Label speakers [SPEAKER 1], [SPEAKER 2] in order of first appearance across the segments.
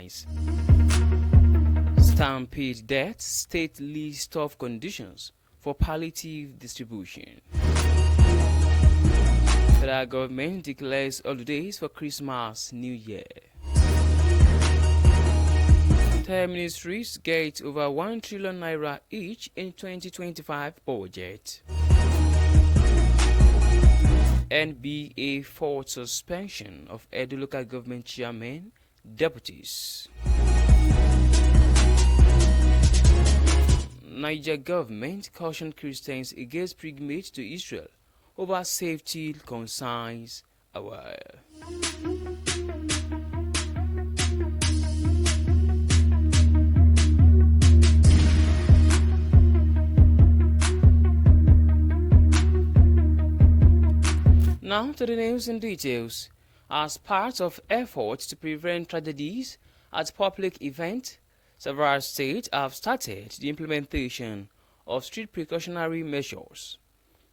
[SPEAKER 1] headlines. Stampede deaths, state list of conditions for palliative distribution. Federal government declares holidays for Christmas, New Year. 10 ministries get over 1 trillion naira each in 2025 budget. NBA for suspension of Edo local government chairmen, deputies. Niger government cautioned Christians against pilgrimage to Israel over safety concerns. Now to the news in details. As part of efforts to prevent tragedies at public events, several states have started the implementation of strict precautionary measures.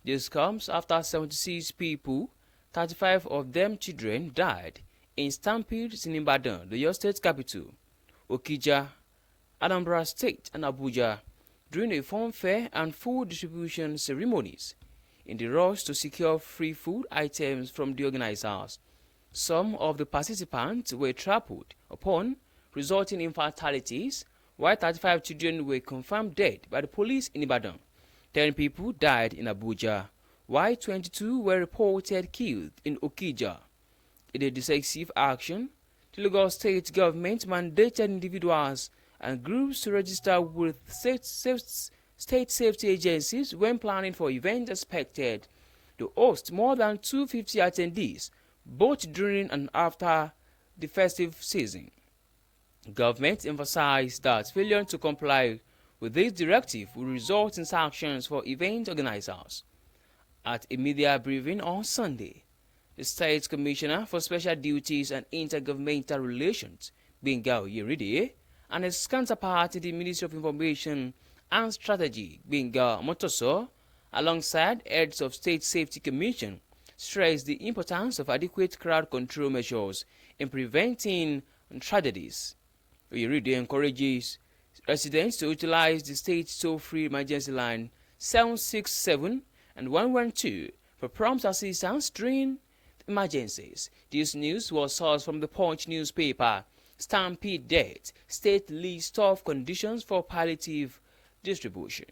[SPEAKER 1] This comes after 76 people, 35 of them children, died in stampedes in Ibadan, the Oyo State capital, Okija, Anambra State, and Abuja during a fun fair and food distribution ceremonies. In the rush to secure free food items from the organizers, some of the participants were trampled upon, resulting in fatalities, while 35 children were confirmed dead by the police in Ibadan. 10 people died in Abuja, while 22 were reported killed in Okija. In a decisive action, the Lagos State government mandated individuals and groups to register with state safety agencies when planning for events expected to host more than 250 attendees, both during and after the festive season. Government emphasized that failure to comply with this directive will result in sanctions for event organizers. At a media briefing on Sunday, the State Commissioner for Special Duties and Intergovernmental Relations, Benga Oyeride, and his counterpart in the Ministry of Information and Strategy, Benga Motoso, alongside heads of State Safety Commission, stressed the importance of adequate crowd control measures in preventing tragedies. Oyeride encourages residents to utilize the state toll-free emergency line 767 and 112 for prompt assistance during emergencies. This news was sourced from the Punch newspaper. Stampede death, state list of conditions for palliative distribution.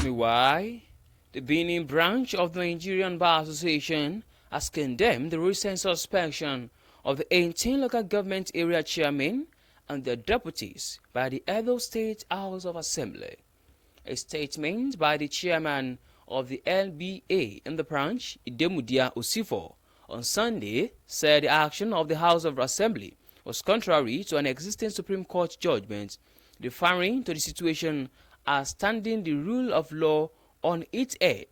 [SPEAKER 1] Meanwhile, the Benin branch of the Nigerian Bar Association has condemned the recent suspension of the 18 local government area chairmen and their deputies by the Edo State House of Assembly. A statement by the chairman of the LBA in the branch, Idemudia Osifo, on Sunday said the action of the House of Assembly was contrary to an existing Supreme Court judgment, referring to the situation as standing the rule of law on its head.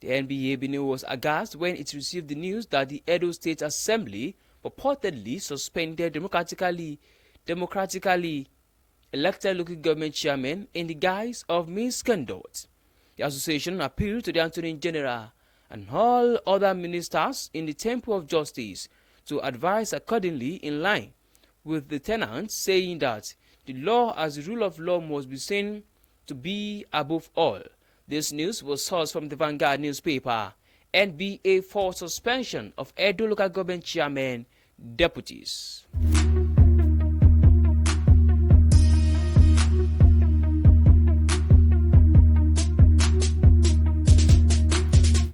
[SPEAKER 1] The NBA Benin was aghast when it received the news that the Edo State Assembly purportedly suspended democratically elected local government chairmen in the guise of misconduct. The association appealed to the Attorney General and all other ministers in the Temple of Justice to advise accordingly, in line with the tenants, saying that the law as the rule of law must be seen to be above all. This news was sourced from the Vanguard newspaper. NBA for suspension of Edo local government chairmen, deputies.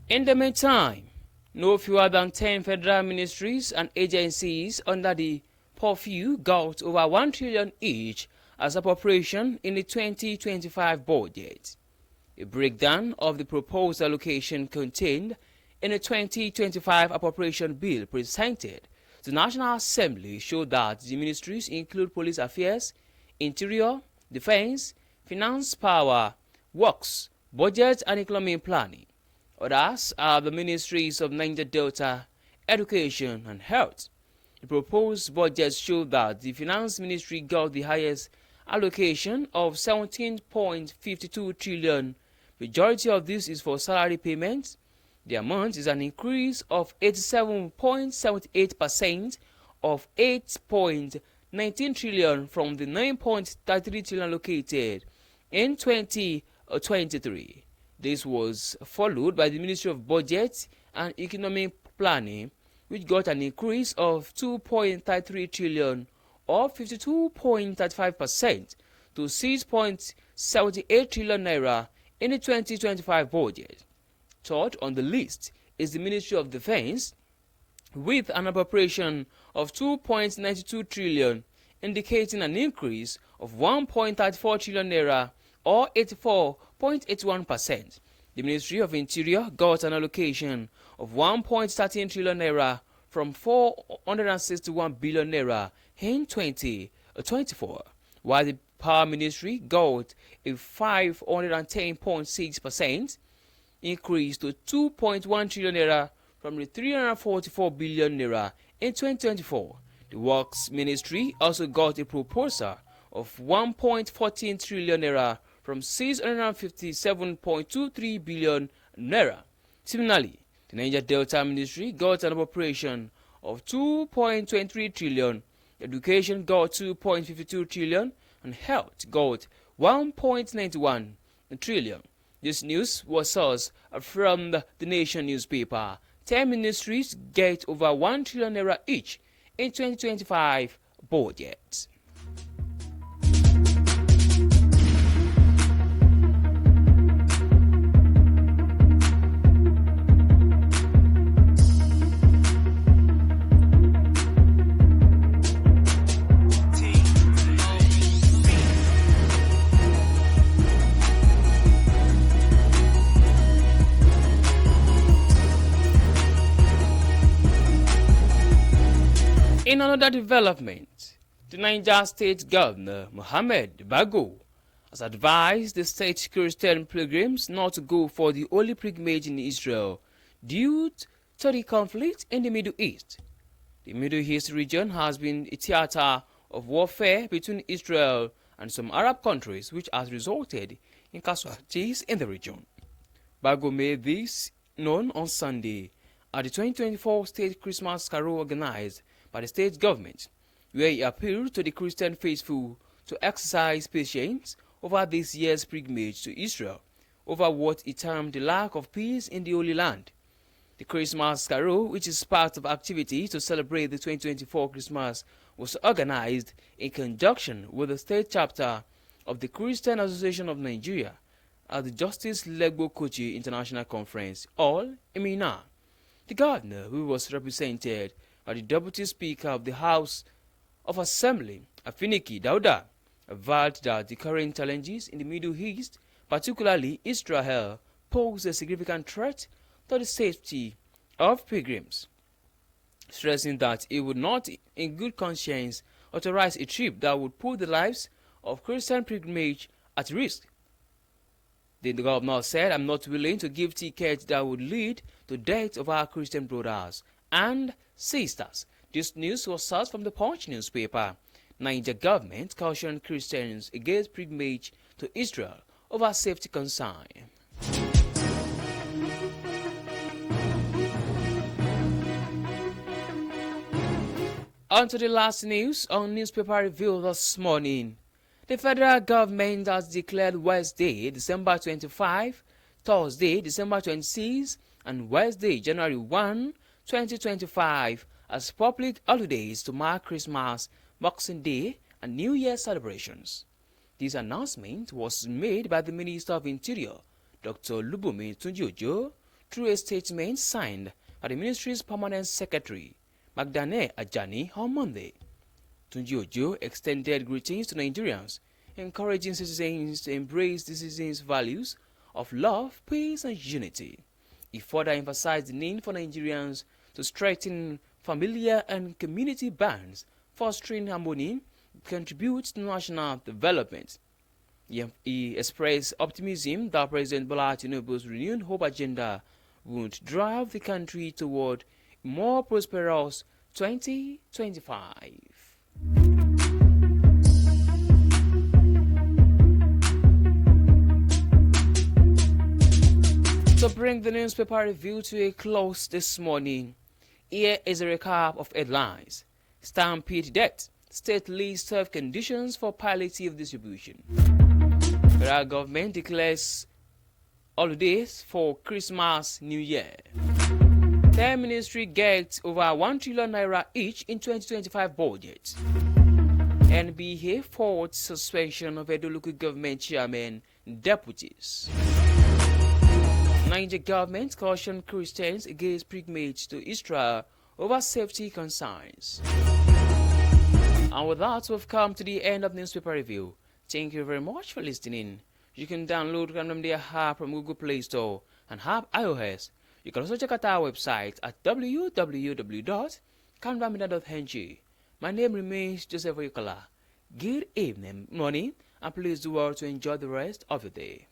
[SPEAKER 1] In the meantime, no fewer than 10 federal ministries and agencies under the purview got over 1 trillion each as appropriation in the 2025 budget. A breakdown of the proposed allocation contained in the 2025 appropriation bill presented to the National Assembly showed that the ministries include police affairs, interior, defense, Finance, Power, Works, Budget and Economic Planning. Others are the Ministries of Niger Delta, Education and Health. The proposed budget showed that the Finance Ministry got the highest allocation of 17.52 trillion. Majority of this is for salary payments. The amount is an increase of 87.78% of 8.19 trillion from the 9.33 trillion allocated in 2023. This was followed by the Ministry of Budget and Economic Planning, which got an increase of 2.33 trillion or 52.35% to 6.78 trillion naira in the 2025 budget. Third on the list is the Ministry of Defense with an appropriation of 2.92 trillion, indicating an increase of 1.34 trillion naira or 84.81%. The Ministry of Interior got an allocation of 1.13 trillion naira from 461 billion naira in 2024, while the Power Ministry got a 510.6% increase to 2.1 trillion naira from the 344 billion naira in 2024. The Works Ministry also got a proposal of 1.14 trillion naira from 657.23 billion naira. Similarly, the Niger Delta Ministry got an appropriation of 2.23 trillion, Education got 2.52 trillion, and Health got 1.91 trillion. This news was sourced from the Nation newspaper. 10 ministries get over 1 trillion naira each in 2025 budget. In another development, the Niger State Governor Mohammed Bago has advised the state Christian pilgrims not to go for the holy pilgrimage in Israel due to the conflict in the Middle East. The Middle East region has been a theater of warfare between Israel and some Arab countries, which has resulted in casualties in the region. Bago made this known on Sunday at the 2024 State Christmas Carol organized by the state government, where he appealed to the Christian faithful to exercise patience over this year's pilgrimage to Israel, over what he termed the lack of peace in the Holy Land. The Christmas Carol, which is part of activity to celebrate the 2024 Christmas, was organized in conjunction with the state chapter of the Christian Association of Nigeria at the Justice Legbo Kochi International Conference, all in Minna. The governor, who was represented by the Deputy Speaker of the House of Assembly, Afiniki Dauda, avowed that the current challenges in the Middle East, particularly Israel, pose a significant threat to the safety of pilgrims, stressing that it would not, in good conscience, authorize a trip that would put the lives of Christian pilgrimage at risk. The governor said, "I'm not willing to give tickets that would lead to death of our Christian brothers and sisters." This news was sourced from the Punch newspaper. Niger government cautioned Christians against pilgrimage to Israel over safety concern. On to the last news on newspaper review this morning. The federal government has declared Wednesday, December 25, Thursday, December 26, and Wednesday, January 1, 2025 as public holidays to mark Christmas, Boxing Day, and New Year celebrations. This announcement was made by the Minister of Interior, Dr. Lubumi Tunji-Ojo, through a statement signed by the Ministry's Permanent Secretary, Magdane Ajani, on Monday. Tunji-Ojo extended greetings to Nigerians, encouraging citizens to embrace the season's values of love, peace, and unity. He further emphasized the need for Nigerians to strengthen familiar and community bonds, fostering harmony, contribute to national development. He expressed optimism that President Bola Tinubu's renewed hope agenda would drive the country toward a more prosperous 2025. To bring the newspaper review to a close this morning, here is a recap of headlines. Stampede debt. State leads tough conditions for palliative distribution. Federal government declares holidays for Christmas, New Year. 10 ministry gets over 1 trillion naira each in 2025 budget. NBA forward suspension of Edo local government chairman deputies. Niger government cautioned Christians against pilgrimage to Israel over safety concerns. And with that, we've come to the end of the newspaper review. Thank you very much for listening. You can download Carnival Media app from Google Play Store and have iOS. You can also check out our website at www.carnivalmedia.ng. My name remains Joseph Oyukala. Good evening, morning, and please do well to enjoy the rest of your day.